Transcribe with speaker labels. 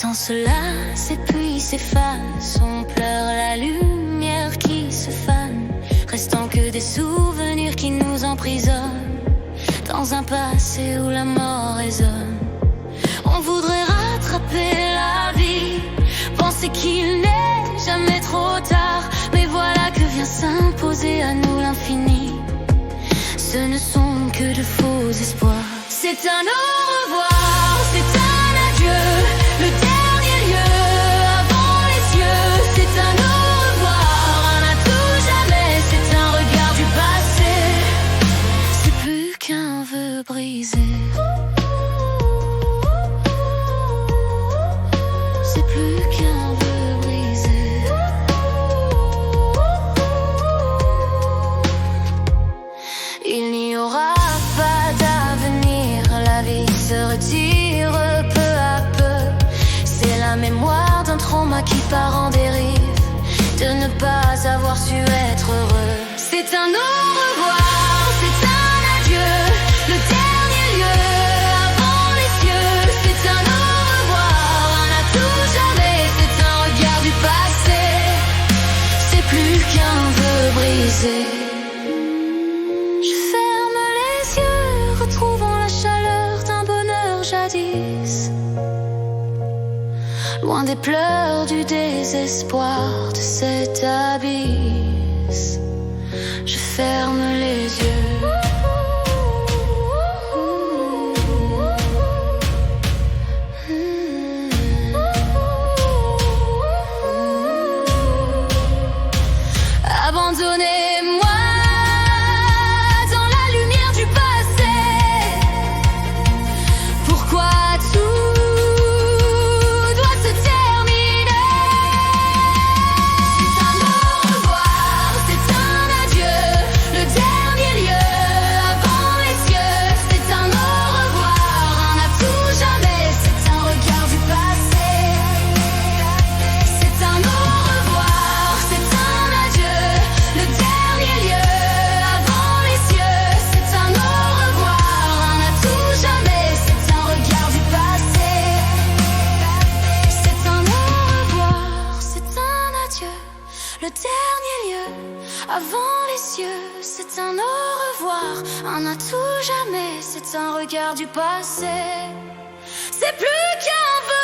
Speaker 1: temps se lasse et puis s'efface. On pleure la lumière qui se fane, restant que des souvenirs qui nous emprisonnent dans un passé où la mort résonne. On voudrait rattraper la vie, penser qu'il n'est jamais trop tard, mais voilà que vient s'imposer à nous l'infini. Ce ne sont que de faux espoirs. C'est un au revoir, c'est un adieu, le dernier lieu avant les cieux. C'est un au revoir, un à tout jamais. C'est un regard du passé, c'est plus qu'un vœu brisé. C'est plus qu'un vœu brisé. Il n'y aura pas d'avenir, la vie se retire peu à peu. C'est la mémoire d'un trauma qui part en dérive, de ne pas avoir su être heureux. C'est un au revoir, c'est un adieu, le dernier lieu avant les cieux. C'est un au revoir, un à tout jamais. C'est un regard du passé, c'est plus qu'un vœu brisé. Retrouvant la chaleur d'un bonheur jadis, loin des pleurs, du désespoir, de cet abysse. Je ferme les yeux. Abandonnez-moi le dernier lieu avant les cieux. C'est un au revoir, un à tout jamais. C'est un regard du passé, c'est plus qu'un vœu.